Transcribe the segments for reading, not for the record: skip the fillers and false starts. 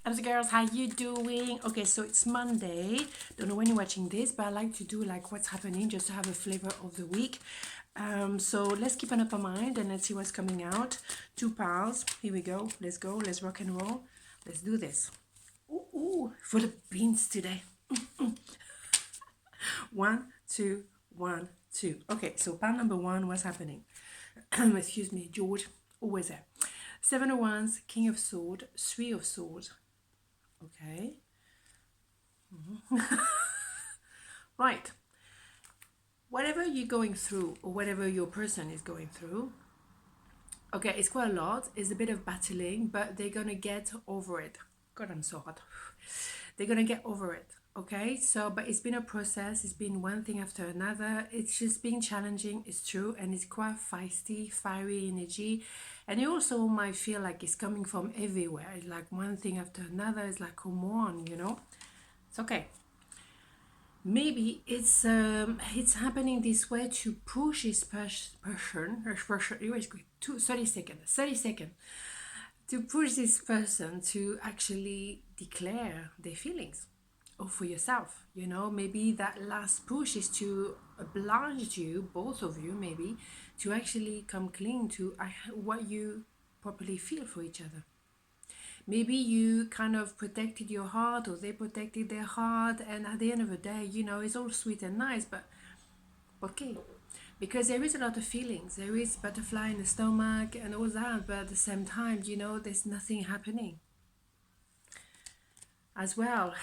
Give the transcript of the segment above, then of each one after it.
And girls, how you doing? Okay, so it's Monday. Don't know when you're watching this, but I like to do like what's happening just to have a flavor of the week. So let's keep an open mind and let's see what's coming out. 2 pounds. Here we go. Let's go. Let's rock and roll. Let's do this. Ooh, full of beans today. One, two, one, two. Okay, so pound number one, what's happening? Excuse me, George, always there. Seven of Wands, King of Swords, Three of Swords. Okay. Right. Whatever you're going through or whatever your person is going through, okay, it's quite a lot. It's a bit of battling, but they're going to get over it. God, I'm so hot. They're going to get over it. Okay, so but it's been a process. It's been one thing after another. It's just been challenging, it's true, and it's quite feisty, fiery energy. And you also might feel like it's coming from everywhere. It's like one thing after another. It's like, come on, it's okay. Maybe it's happening this way to push this person. 30 seconds to push this person to actually declare their feelings, or for yourself, maybe that last push is to oblige you, both of you, maybe to actually come clean to what you properly feel for each other. Maybe you kind of protected your heart or they protected their heart, and at the end of the day, it's all sweet and nice, but okay, because there is a lot of feelings, there is butterfly in the stomach and all that, but at the same time, there's nothing happening as well.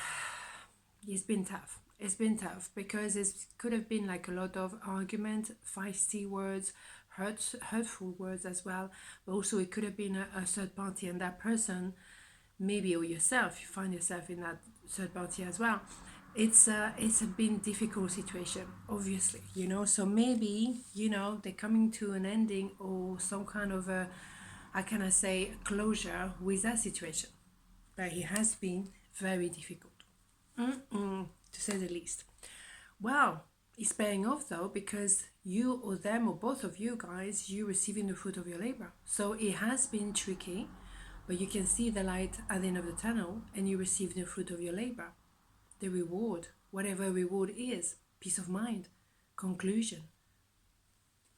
It's been tough. It's been tough because it could have been like a lot of argument, feisty words, hurtful words as well. But also it could have been a third party, and that person, maybe, or yourself, you find yourself in that third party as well. It's a been difficult situation, obviously, So maybe they're coming to an ending or some kind of a, how can I say, closure with that situation. But it has been very difficult. To say the least. Well, it's paying off though, because you or them or both of you guys, you receiving the fruit of your labor. So it has been tricky, but you can see the light at the end of the tunnel and you receive the fruit of your labor. The reward, whatever reward is, peace of mind, conclusion,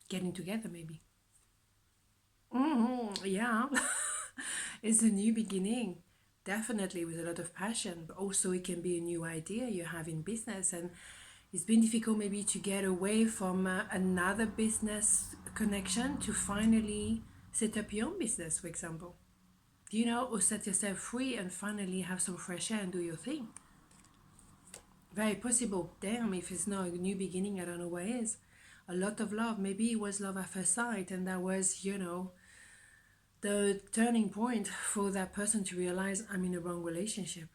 getting together maybe. Yeah, it's a new beginning. Definitely with a lot of passion, but also it can be a new idea you have in business, and it's been difficult maybe to get away from another business connection to finally set up your own business, for example. Or set yourself free and finally have some fresh air and do your thing. Very possible. Damn, if it's not a new beginning, I don't know what is. A lot of love. Maybe it was love at first sight, and that was, the turning point for that person to realize I'm in a wrong relationship.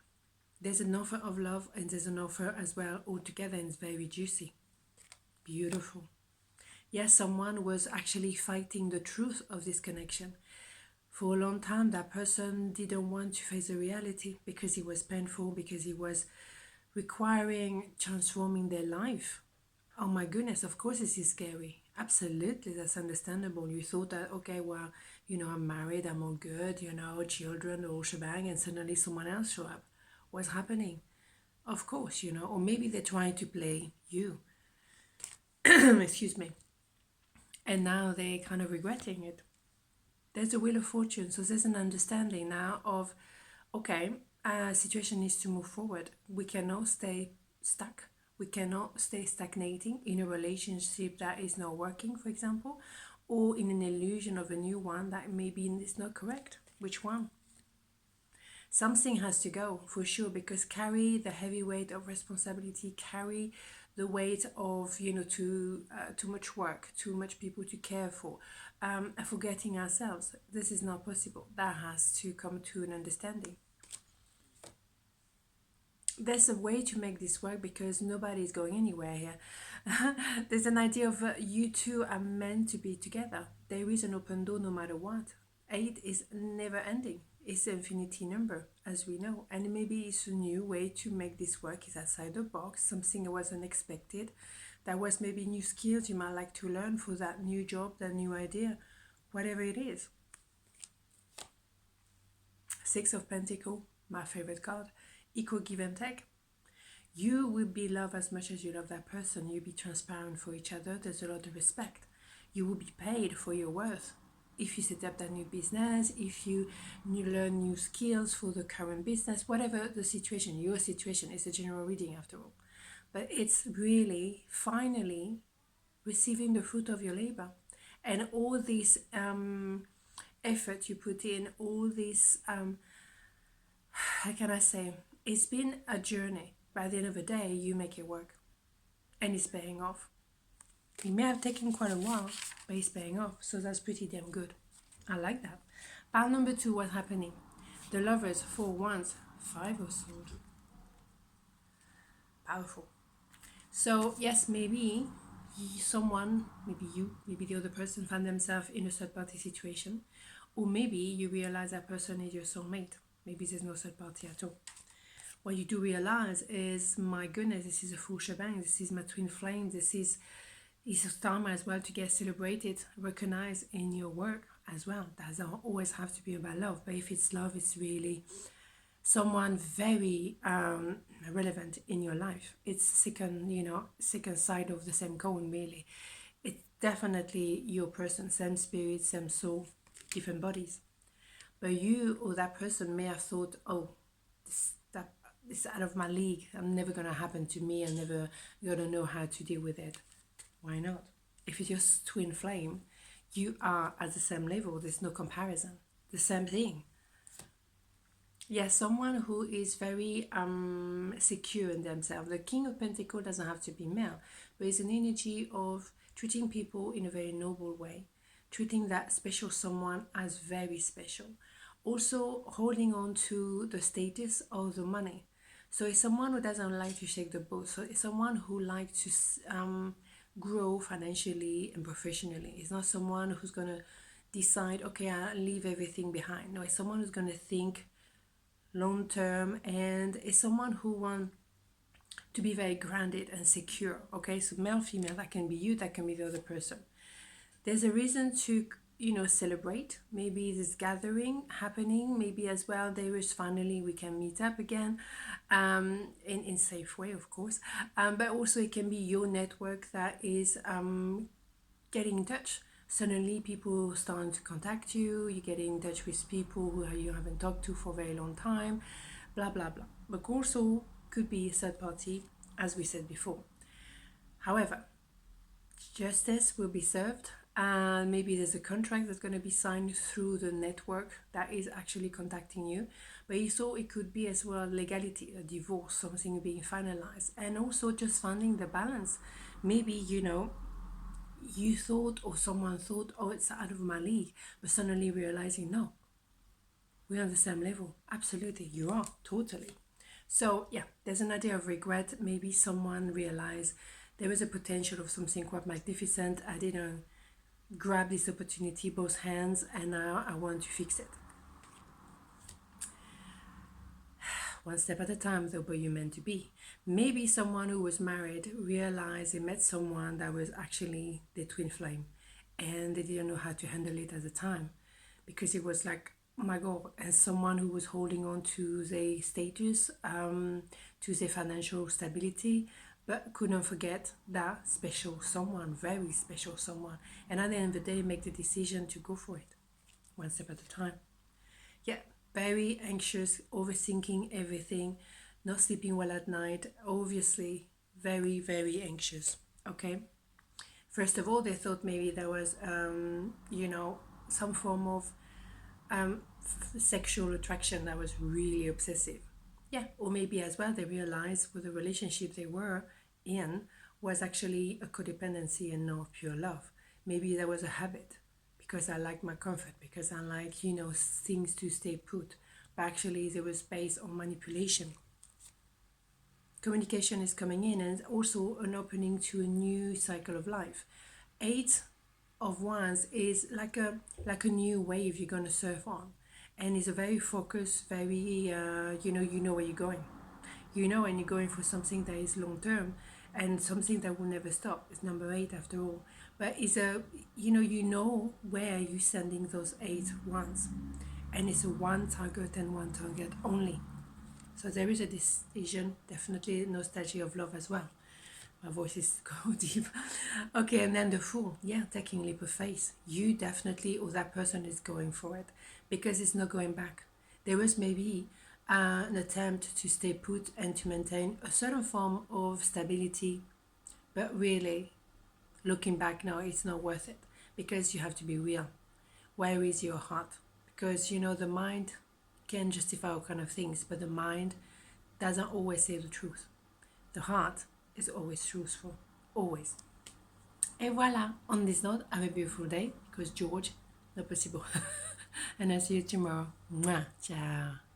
There's an offer of love and there's an offer as well altogether, and it's very juicy. Beautiful. Yes, someone was actually fighting the truth of this connection. For a long time, that person didn't want to face the reality because it was painful, because it was requiring transforming their life. Oh my goodness, of course this is scary. Absolutely, that's understandable. You thought that, okay, well, I'm married, I'm all good, children, the whole shebang, and suddenly someone else show up. What's happening? Of course, or maybe they're trying to play you. Excuse me. And now they're kind of regretting it. There's a wheel of fortune, so there's an understanding now of, okay, situation needs to move forward. We cannot stay stuck. We cannot stay stagnating in a relationship that is not working, for example, or in an illusion of a new one that maybe is not correct. Which one? Something has to go for sure, because carry the heavy weight of responsibility, carry the weight of too much work, too much people to care for, forgetting ourselves. This is not possible. That has to come to an understanding. There's a way to make this work because nobody is going anywhere here. There's an idea of you two are meant to be together. There is an open door no matter what. 8 is never ending. It's an infinity number, as we know. And maybe it's a new way to make this work. It's outside the box, something that was unexpected. That was maybe new skills you might like to learn for that new job, that new idea, whatever it is. 6 of Pentacles. my favorite card. Equal give and take. You will be loved as much as you love that person. You'll be transparent for each other. There's a lot of respect. You will be paid for your worth. If you set up that new business, if you learn new skills for the current business, whatever the situation, your situation is a general reading after all. But it's really finally receiving the fruit of your labor. And all this effort you put in, all this, how can I say, it's been a journey. By the end of the day, you make it work. And it's paying off. It may have taken quite a while, but it's paying off. So that's pretty damn good. I like that. Pile number 2, what's happening? The Lovers, 4 wands, 5 of swords. Powerful. So yes, maybe someone, maybe you, maybe the other person found themselves in a third party situation, or maybe you realize that person is your soulmate. Maybe there's no third party at all. What you do realize is, my goodness, this is a full shebang. This is my twin flame. This is time as well to get celebrated, recognized in your work as well. That doesn't always have to be about love, but if it's love, it's really someone very relevant in your life. It's second side of the same coin, really. It's definitely your person, same spirit, same soul, different bodies. But you or that person may have thought, oh, this out of my league. I'm never gonna happen to me. I'm never gonna know how to deal with it. Why not? If it's your twin flame, you are at the same level. There's no comparison. The same thing. Yes, someone who is very secure in themselves. The King of Pentacles doesn't have to be male, but it's an energy of treating people in a very noble way, treating that special someone as very special. Also holding on to the status or the money. So it's someone who doesn't like to shake the boat. So it's someone who likes to grow financially and professionally. It's not someone who's going to decide, okay, I'll leave everything behind. No, it's someone who's going to think long term, and it's someone who wants to be very grounded and secure. Okay, so male, female, that can be you, that can be the other person. There's a reason to celebrate. Maybe this gathering happening, maybe as well there is finally we can meet up again in safe way, of course, but also it can be your network that is getting in touch. Suddenly people starting to contact you, you get in touch with people who you haven't talked to for a very long time, blah blah blah. But also could be a third party, as we said before. However, justice will be served, and maybe there's a contract that's going to be signed through the network that is actually contacting you. But also it could be as well legality, a divorce, something being finalized, and also just finding the balance. Maybe you thought, or someone thought, oh, it's out of my league, but suddenly realizing, no, we're on the same level. Absolutely, you are, totally. So yeah, there's an idea of regret. Maybe someone realized there was a potential of something quite magnificent. I didn't grab this opportunity both hands, and now I want to fix it. One step at a time, though, but you're meant to be. Maybe someone who was married realized they met someone that was actually their twin flame, and they didn't know how to handle it at the time, because it was like, oh my god. And someone who was holding on to their status, to their financial stability, but couldn't forget that special someone, very special someone. And at the end of the day, make the decision to go for it, one step at a time. Yeah, very anxious, overthinking everything, not sleeping well at night, obviously very, very anxious. Okay, first of all, they thought maybe there was some form of sexual attraction that was really obsessive. Yeah, or maybe as well they realized with the relationship they were in was actually a codependency and not pure love. Maybe there was a habit, because I like my comfort, because I like things to stay put, but actually there was based on manipulation. Communication is coming in, and also an opening to a new cycle of life. 8 of Wands is like a new wave you're going to surf on, and it's a very focused, very you know where you're going, and you're going for something that is long term and something that will never stop. It's number 8 after all, but it's a you know where you're sending those 8 Wands, and it's a one target and one target only. So there is a decision, definitely nostalgia of love as well. My voice is go deep. Okay, and then the fool. Yeah, taking leap of faith. You definitely, or that person is going for it because it's not going back. There was maybe an attempt to stay put and to maintain a certain form of stability, but really, looking back now, it's not worth it because you have to be real. Where is your heart? Because the mind can justify all kind of things, but the mind doesn't always say the truth. The heart is always truthful, always. Et voilà, on this note, have a beautiful day, because George, not possible. And I'll see you tomorrow. Mwah, ciao.